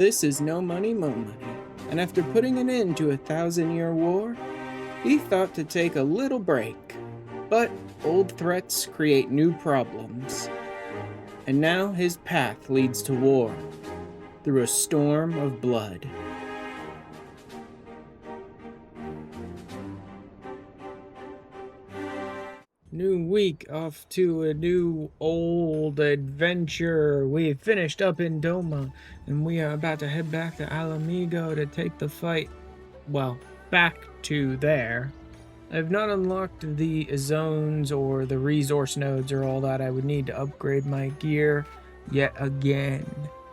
This is no money, mo money, and after putting an end to a 1,000-year war, he thought to take a little break. But old threats create new problems, and now his path leads to war, through a storm of blood. New week, off to a new old adventure. We finished up in Doma, and we are about to head back to Ala Mhigo to take the fight, well, back to there. I've not unlocked the zones or the resource nodes or all that. I would need to upgrade my gear yet again.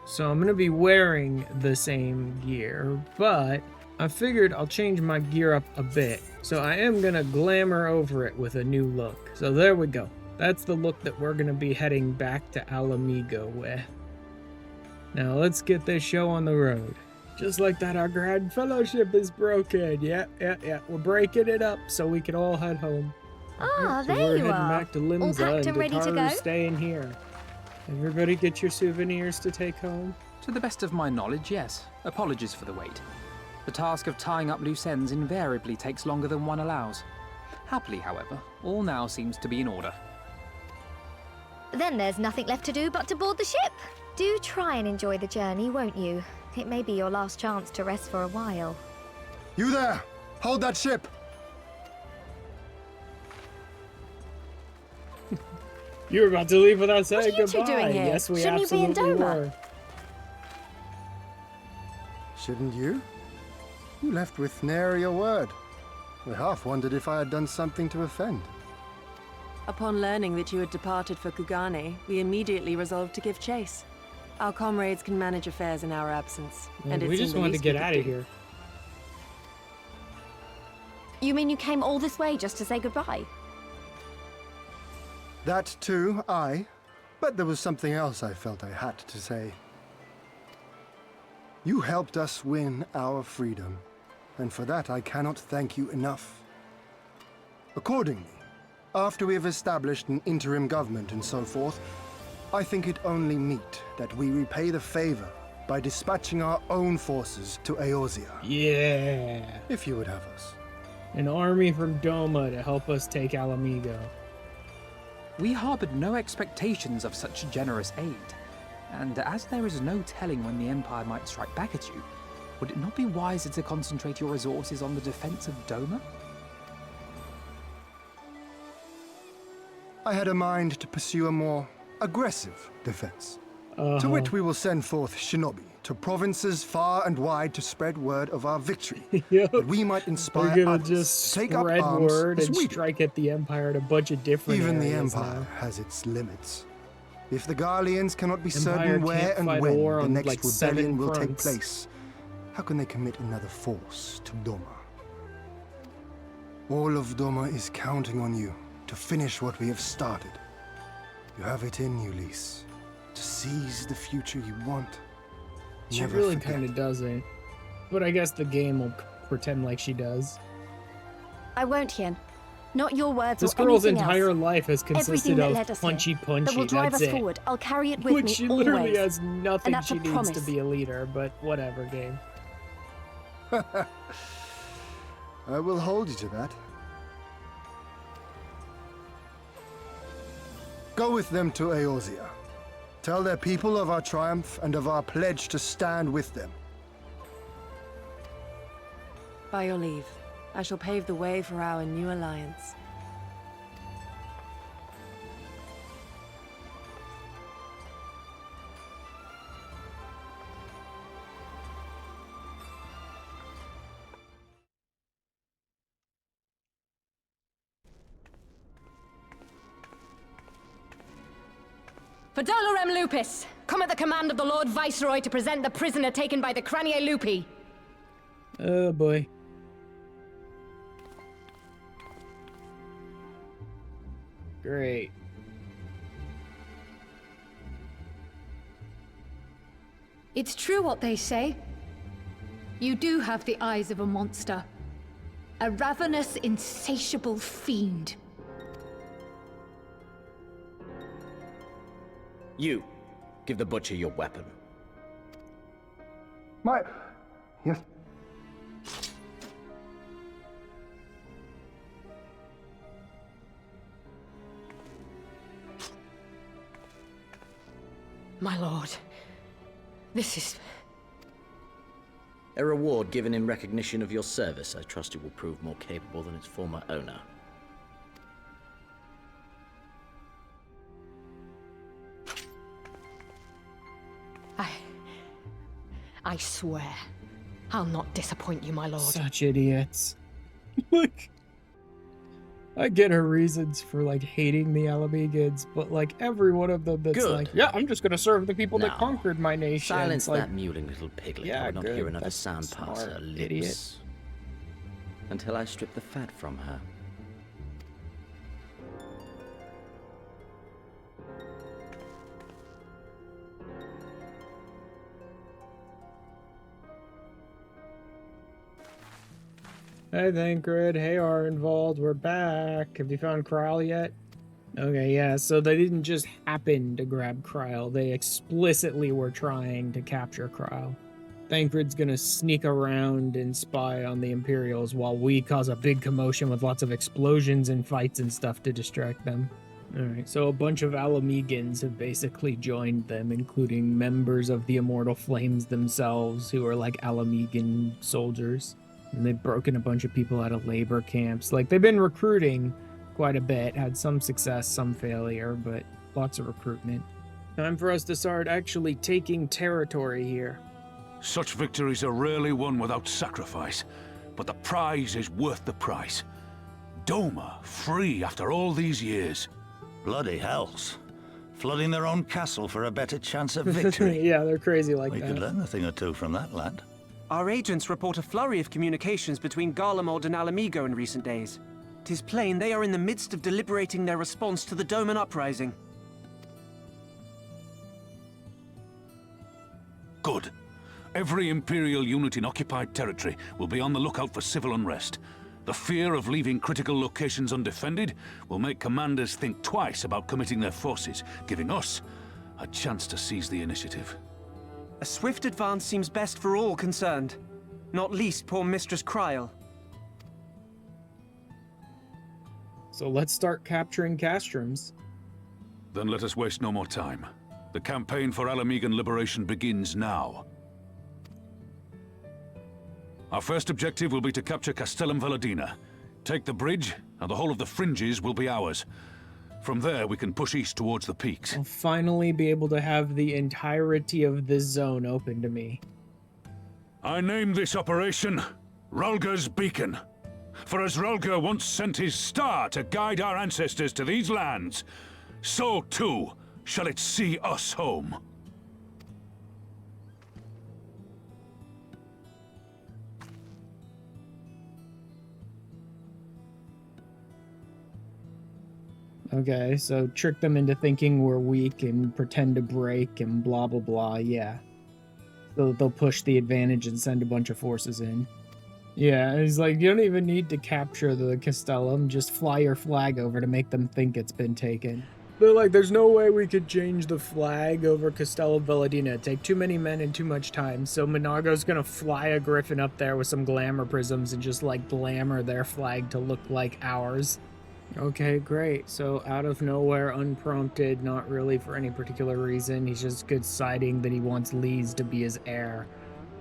So I'm going to be wearing the same gear, but I figured I'll change my gear up a bit. So I am going to glamour over it with a new look. So there we go. That's the look that we're going to be heading back to Ala Mhigo with. Now let's get this show on the road. Just like that, our Grand Fellowship is broken. Yeah. We're breaking it up so we can all head home. Ah, so there we're you heading are. back to All Limza, packed and and ready to go? Tataru's staying here. Everybody get your souvenirs to take home? To the best of my knowledge, yes. Apologies for the wait. The task of tying up loose ends invariably takes longer than one allows. Happily, however, all now seems to be in order. Then there's nothing left to do but to board the ship. Do try and enjoy the journey, won't you? It may be your last chance to rest for a while. You there! Hold that ship! You were about to leave without saying What are you two goodbye. doing here? Yes, we Shouldn't you be in absolutely Doma? were. Shouldn't you? You left with nary a word. We half wondered if I had done something to offend. Upon learning that you had departed for Kugane, we immediately resolved to give chase. Our comrades can manage affairs in our absence, and it we seemed just the wanted to least we get could out of do. here. You mean you came all this way just to say goodbye? That too, aye. But there was something else I felt I had to say. You helped us win our freedom, and for that I cannot thank you enough. Accordingly, after we have established an interim government and so forth, I think it only meet that we repay the favor by dispatching our own forces to Eorzea. Yeah. If you would have us. An army from Doma to help us take Ala Mhigo. We harbored no expectations of such generous aid, and as there is no telling when the Empire might strike back at you, would it not be wiser to concentrate your resources on the defense of Doma? I had a mind to pursue a more aggressive defense. To which we will send forth shinobi to provinces far and wide to spread word of our victory, Yep. that we might inspire We're gonna others just to take up spread arms word as and we do. strike at the Empire in a bunch of different Even the areas Empire now. has its limits. If the Garleans cannot be Empire certain where can't and fight a when war the on, next like, rebellion 7 will take fronts. place, how can they commit another force to Doma? All of Doma is counting on you to finish what we have started. You have it in you, Lys, to seize the future you want. She Never really forget. kind of doesn't. But I guess the game will pretend like she does. I won't, Hien. Not your words This or girl's anything entire else. life has Everything consisted that of led us here, punchy, that will drive that's us it. forward. I'll carry it with Which me she literally always. has nothing that's she a needs promise. to be a leader, but whatever, game. I will hold you to that. Go with them to Eorzea. Tell their people of our triumph and of our pledge to stand with them. By your leave, I shall pave the way for our new alliance. For Dolorem Lupus, come at the command of the Lord Viceroy to present the prisoner taken by the Cranie Lupi. Oh boy. Great. It's true what they say. You do have the eyes of a monster. A ravenous, insatiable fiend. You, give the butcher your weapon. Yes. My lord, this is... A reward given in recognition of your service. I trust it will prove more capable than its former owner. I swear, I'll not disappoint you, my lord. Such idiots. Like, I get her reasons for, like, hating the Ala Mhigans, but, like, every one of them that's Good. like, yeah, I'm just gonna serve the people that Now, conquered my nation. Silence It's like, that mewling little piglet. yeah, I would not good. hear another That's sound pass smart, her lips. idiot. Until I strip the fat from her. Hey, Thancred. Hey, Arenvald. We're back. Have you found Kryle yet? Okay, yeah, so they didn't just happen to grab Kryle. They explicitly were trying to capture Kryle. Thancred's gonna sneak around and spy on the Imperials while we cause a big commotion with lots of explosions and fights and stuff to distract them. Alright, so a bunch of Ala Mhigans have basically joined them, including members of the Immortal Flames themselves, who are like Ala Mhigan soldiers. And they've broken a bunch of people out of labor camps. Like, they've been recruiting quite a bit, had some success, some failure, but lots of recruitment. Time for us to start actually taking territory here. Such victories are rarely won without sacrifice, but the prize is worth the price. Doma, free after all these years. Bloody hells. Flooding their own castle for a better chance of victory. Yeah, they're crazy like We that. could learn a thing or two from that lad. Our agents report a flurry of communications between Garlemald and Ala Mhigo in recent days. 'Tis plain they are in the midst of deliberating their response to the Doman uprising. Good. Every Imperial unit in occupied territory will be on the lookout for civil unrest. The fear of leaving critical locations undefended will make commanders think twice about committing their forces, giving us a chance to seize the initiative. A swift advance seems best for all concerned, not least poor Mistress Kryle. So let's start capturing Castrums. Then let us waste no more time. The campaign for Ala Mhigan liberation begins now. Our first objective will be to capture Castellum Valadina. Take the bridge, and the whole of the Fringes will be ours. From there, we can push east towards the peaks. I'll finally be able to have the entirety of this zone open to me. I name this operation Rhalgr's Beacon. For as Rhalgr once sent his star to guide our ancestors to these lands, so too shall it see us home. Okay, so trick them into thinking we're weak and pretend to break and blah blah blah, yeah. So they'll push the advantage and send a bunch of forces in. Yeah, it's like, you don't even need to capture the Castellum, just fly your flag over to make them think it's been taken. They're like, there's no way we could change the flag over Castellum Valadina. It'd take too many men and too much time, so Minago's gonna fly a griffin up there with some glamour prisms and just, like, glamour their flag to look like ours. Okay, great. So out of nowhere, unprompted, not really for any particular reason, he's just deciding that he wants Lise to be his heir.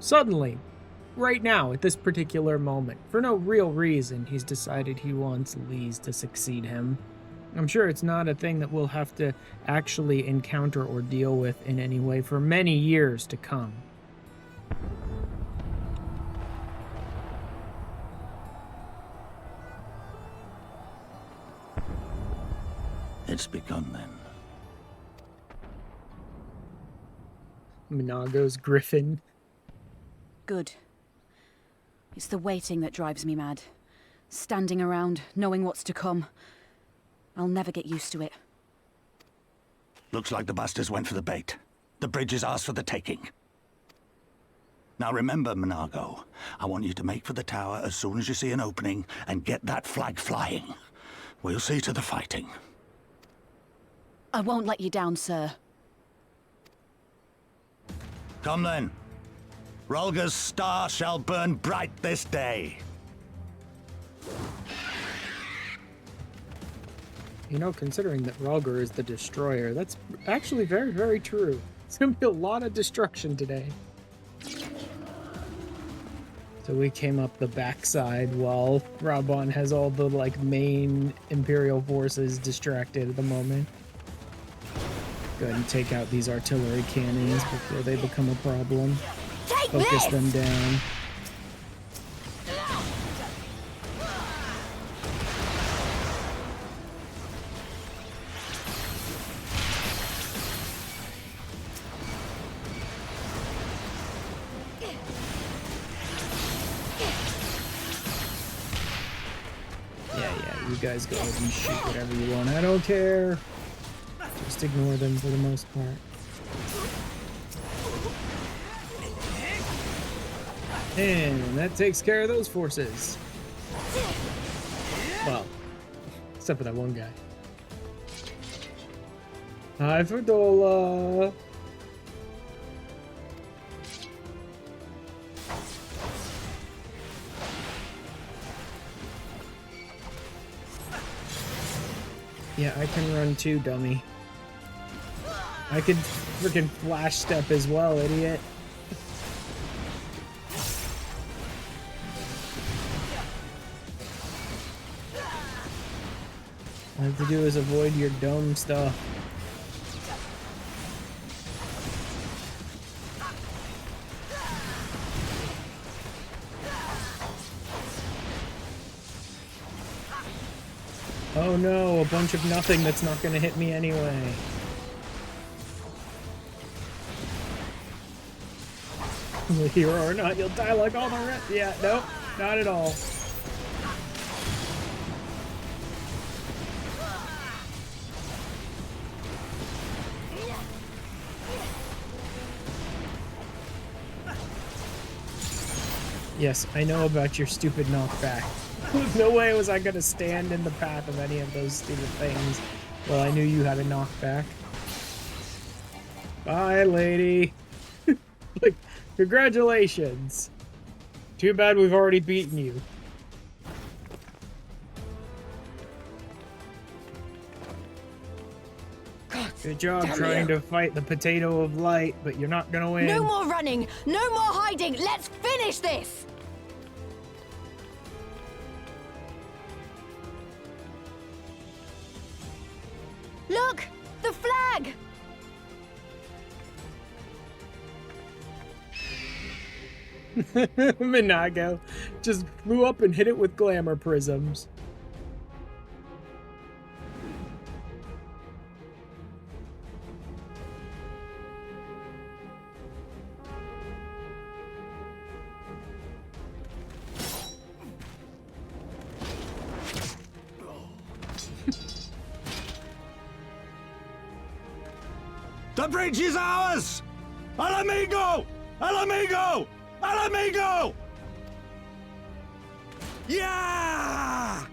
Suddenly, right now, at this particular moment, for no real reason, he's decided he wants Lise to succeed him. I'm sure it's not a thing that we'll have to actually encounter or deal with in any way for many years to come. It's begun then. Minago's griffin. Good. It's the waiting that drives me mad. Standing around, knowing what's to come. I'll never get used to it. Looks like the bastards went for the bait. The bridge is ours for the taking. Now remember, Minago, I want you to make for the tower as soon as you see an opening and get that flag flying. We'll see to the fighting. I won't let you down, sir. Come then. Rhalgr's star shall burn bright this day. You know, considering that Rhalgr is the destroyer, that's actually very, very true. It's gonna be a lot of destruction today. So we came up the backside while Raban has all the, like, main Imperial forces distracted at the moment. Go ahead and take out these artillery cannons before they become a problem. Focus them down. Yeah, you guys go ahead and shoot whatever you want. I don't care. Just ignore them for the most part. And that takes care of those forces. Well, except for that one guy. Hi, Fadola. Yeah, I can run too, dummy. I could freaking flash step as well, idiot. All I have to do is avoid your dumb stuff. Oh no, a bunch of nothing that's not gonna hit me anyway. Hero or not, you'll die like all the rest. Yeah, nope, not at all. Yes, I know about your stupid knockback. No way was I gonna stand in the path of any of those stupid things. Well, I knew you had a knockback. Bye, lady. Like, congratulations. Too bad we've already beaten you. Good job trying to fight the potato of light, but you're not gonna win. No more running! No more hiding! Let's finish this! Look! The flag! Minago just flew up and hit it with glamour prisms. The bridge is ours! Ala Mhigo! Ala Mhigo! Ala Mhigo! Yeah!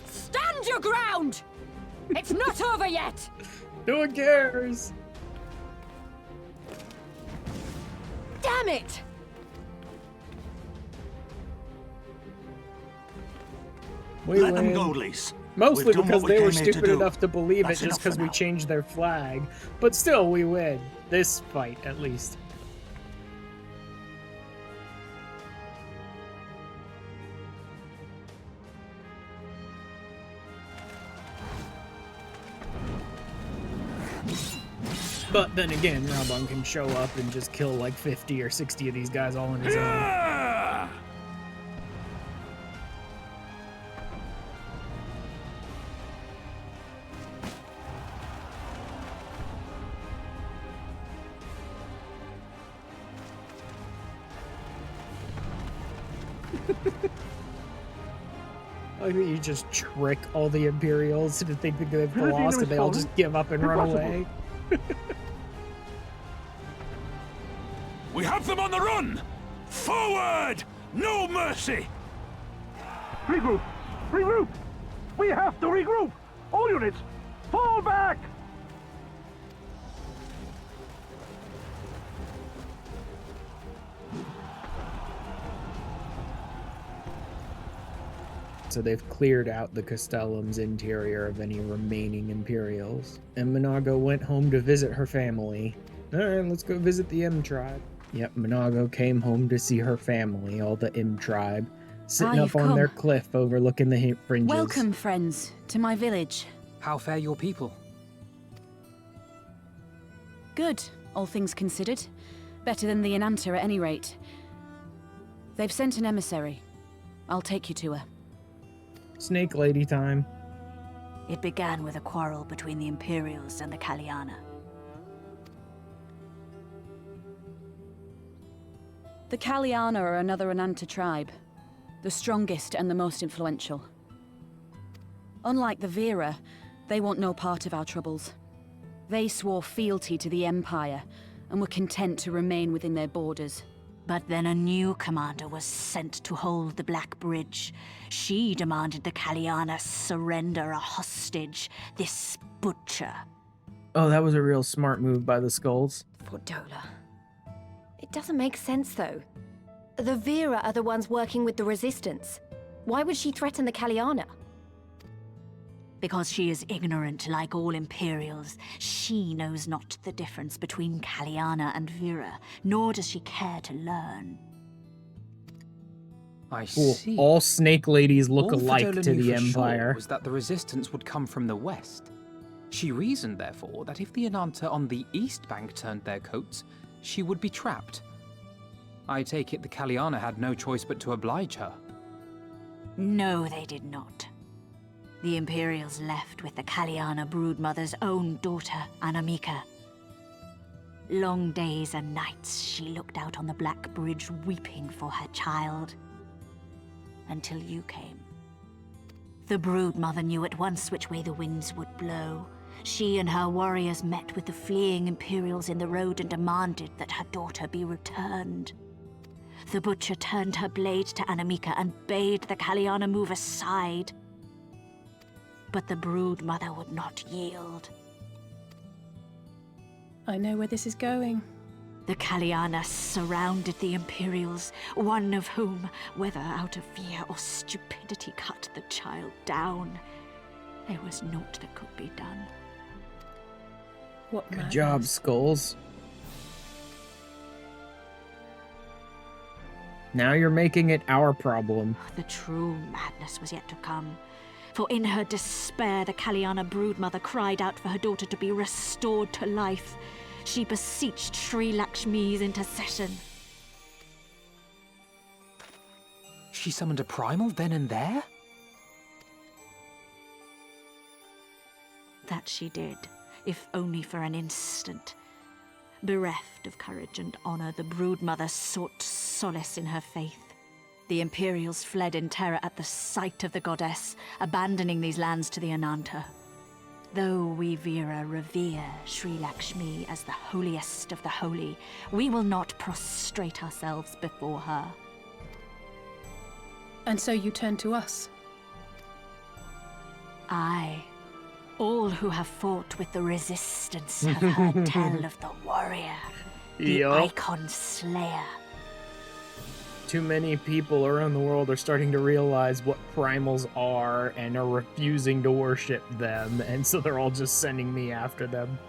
Stand your ground! It's not over yet! No one cares! Damn it! Let them go, Bliss. Mostly because they were stupid enough to believe it just because we changed their flag. But still, we win. This fight, at least. But then again, Raban can show up and just kill like 50 or 60 of these guys all on his own. I think you just trick all the Imperials into thinking they've lost and they all just give up and run away. We have them on the run! Forward! No mercy! Regroup! Regroup! We have to regroup! All units, fall back! So they've cleared out the Castellum's interior of any remaining Imperials. And Mhigo went home to visit her family. Alright, let's go visit the M tribe. Yep, Mhigo came home to see her family, all the M tribe, sitting up on their cliff overlooking the Fringes. Welcome, friends, to my village. How fare your people? Good, all things considered. Better than the Ananta at any rate. They've sent an emissary. I'll take you to her. Snake lady time. It began with a quarrel between the Imperials and the Kaliana. The Kaliana are another Ananta tribe. The strongest and the most influential. Unlike the Vera, they want no part of our troubles. They swore fealty to the Empire, and were content to remain within their borders. But then a new commander was sent to hold the Black Bridge. She demanded the Kaliana surrender a hostage, this butcher. Oh, that was a real smart move by the Skulls. Fordola. It doesn't make sense, though. The Vera are the ones working with the Resistance. Why would she threaten the Kaliana? Because she is ignorant like all Imperials. She knows not the difference between Kaliana and Vera, nor does she care to learn. I see. All snake ladies look All alike Fordola to knew the for sure Empire. was that the resistance would come from the west. She reasoned, therefore, that if the Ananta on the east bank turned their coats, she would be trapped. I take it the Kaliana had no choice but to oblige her. No, they did not. The Imperials left with the Kaliana broodmother's own daughter, Ala Mhigo. Long days and nights she looked out on the Black Bridge weeping for her child. Until you came. The broodmother knew at once which way the winds would blow. She and her warriors met with the fleeing Imperials in the road and demanded that her daughter be returned. The butcher turned her blade to Ala Mhigo and bade the Kaliana move aside. But the broodmother would not yield. I know where this is going. The Kaliana surrounded the Imperials, one of whom, whether out of fear or stupidity, cut the child down. There was naught that could be done. What Good job, Skulls. Now you're making it our problem. The true madness was yet to come. For in her despair, the Kaliana broodmother cried out for her daughter to be restored to life. She beseeched Sri Lakshmi's intercession. She summoned a primal then and there? That she did, if only for an instant. Bereft of courage and honor, the broodmother sought solace in her faith. The Imperials fled in terror at the sight of the goddess, abandoning these lands to the Ananta. Though we Vera revere Sri Lakshmi as the holiest of the holy, we will not prostrate ourselves before her. And so you turn to us? Aye. All who have fought with the Resistance have heard tell of the warrior, the Icon Slayer. Too many people around the world are starting to realize what primals are and are refusing to worship them, and so they're all just sending me after them.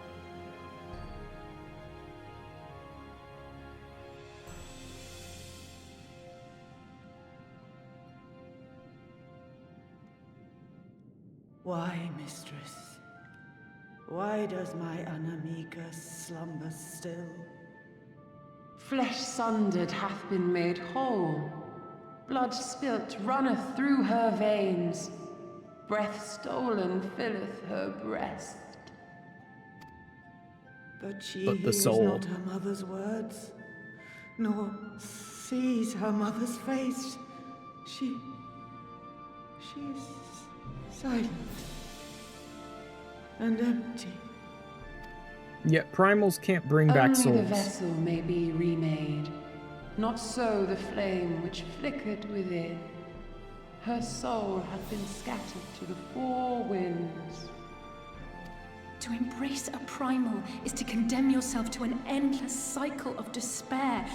Why, mistress? Why does my Ala Mhigo slumber still? Flesh sundered hath been made whole. Blood spilt runneth through her veins. Breath stolen filleth her breast. But she the hears soul. not her mother's words, nor sees her mother's face. She's silent and empty. Yet primals can't bring back Only souls. the vessel may be remade, not so the flame which flickered within. her soul hath been scattered to the four winds. To embrace a primal is to condemn yourself to an endless cycle of despair.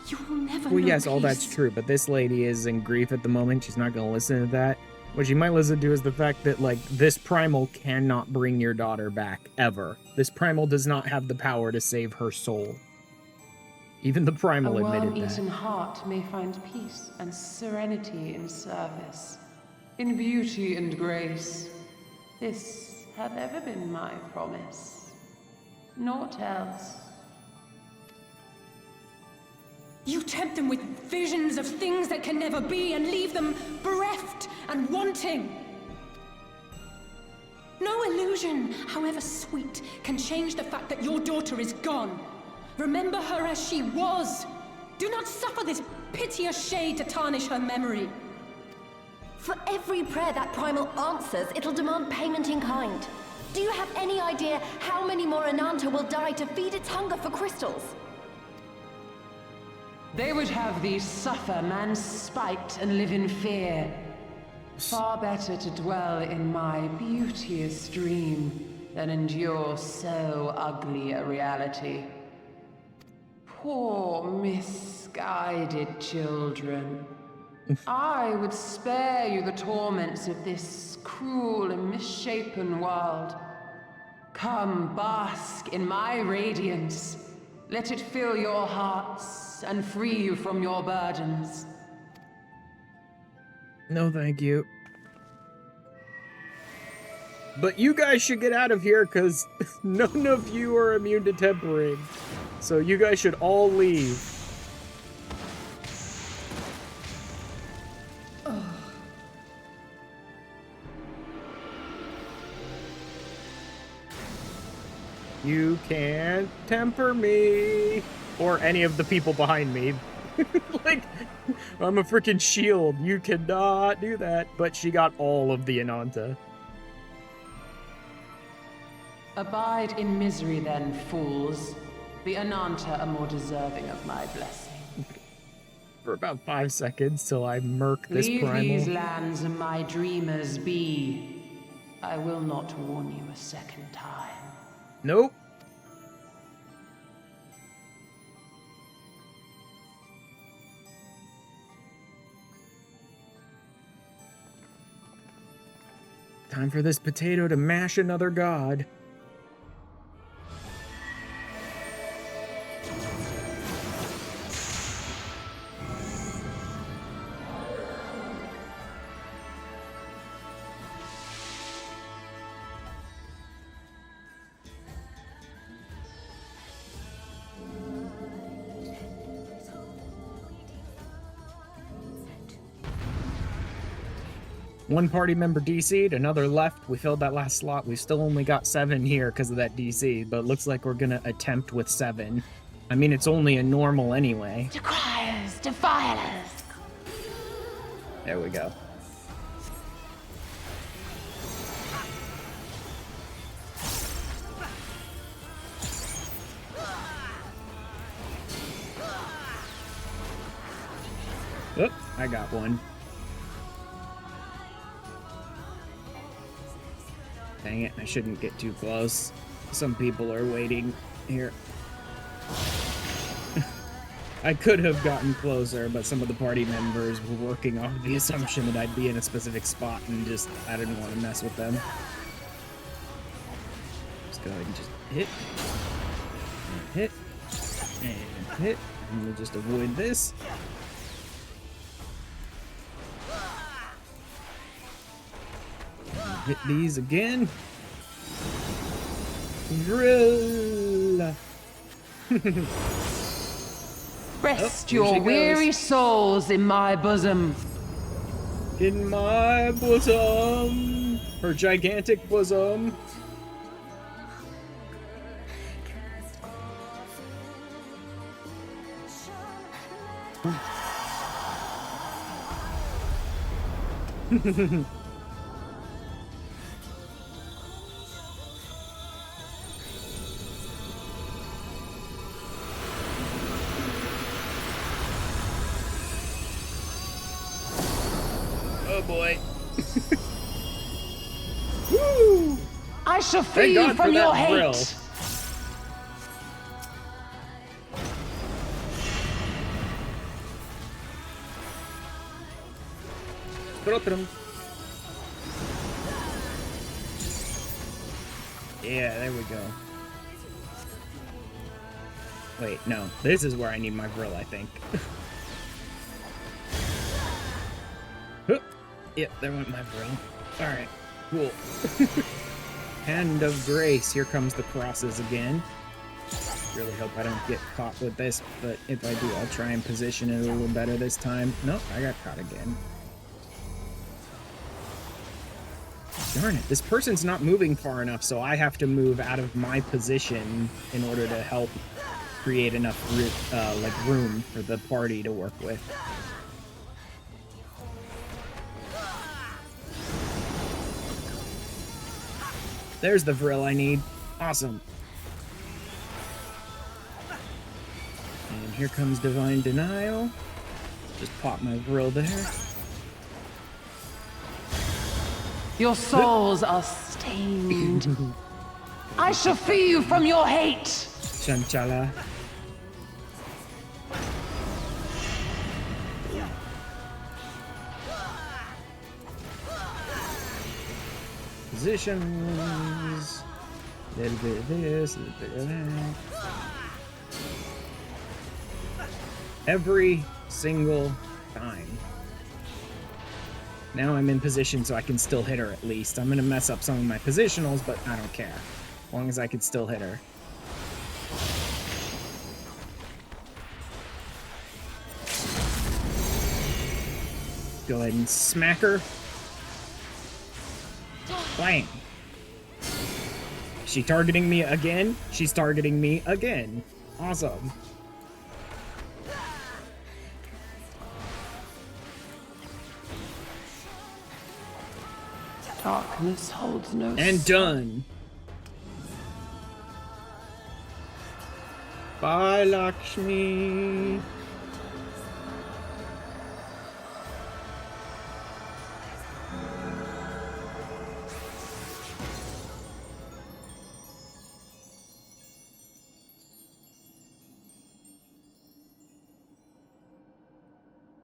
You will never know yes, all that's peace. true, but this lady is in grief at the moment. She's not going to listen to that. What she might listen to is the fact that, like, this primal cannot bring your daughter back, ever. This primal does not have the power to save her soul. Even the primal A admitted worm-eaten that. heart may find peace and serenity in service, in beauty and grace. This hath ever been my promise. Naught else. You tempt them with visions of things that can never be and leave them bereft and wanting. No illusion, however sweet, can change the fact that your daughter is gone. Remember her as she was. Do not suffer this piteous shade to tarnish her memory. For every prayer that primal answers, it'll demand payment in kind. Do you have any idea how many more Ananta will die to feed its hunger for crystals? They would have thee suffer man's spite and live in fear. Far better to dwell in my beauteous dream than endure so ugly a reality. Poor misguided children. I would spare you the torments of this cruel and misshapen world. Come, bask in my radiance. Let it fill your hearts and free you from your burdens. No, thank you. But you guys should get out of here, because none of you are immune to tempering. So you guys should all leave. You can't temper me. Or any of the people behind me. Like, I'm a freaking shield. You cannot do that. But she got all of the Ananta. Abide in misery then, fools. The Ananta are more deserving of my blessing. For about 5 seconds till I murk this Leave primal. these lands and my dreamers be. I will not warn you a second time. Nope. Time for this potato to mash another god. One party member DC'd, another left. We filled that last slot. We still only got 7 here because of that DC, but it looks like we're gonna attempt with 7. I mean, it's only a normal anyway. Decriers, defilers. There we go. Oh, I got one. Dang it, I shouldn't get too close. Some people are waiting here. I could have gotten closer, but some of the party members were working off the assumption that I'd be in a specific spot and just, I didn't want to mess with them. Just go ahead and just hit. And hit. And hit. And we'll just avoid this. Hit these again. Drill. Rest your weary souls in my bosom. In my bosom. Her gigantic bosom. shall free you from your hate! Yeah, there we go. Wait, no. This is where I need my Vril, I think. Yep, there went my Vril. Alright, cool. Hand of Grace. Here comes the crosses again. Really hope I don't get caught with this, but if I do, I'll try and position it a little better this time. Nope, I got caught again. Darn it, this person's not moving far enough, so I have to move out of my position in order to help create enough like room for the party to work with. There's the Vril I need. Awesome. And here comes Divine Denial. Just pop my Vril there. Your souls are stained. I shall free you from your hate! Chanchala. Positions. A little bit of this, a little bit of that. Every single time. Now I'm in position so I can still hit her at least. I'm gonna mess up some of my positionals, but I don't care. As long as I can still hit her. Go ahead and smack her. Bang. Is she targeting me again? She's targeting me again. Awesome. Darkness holds no And done. Bye, Lakshmi.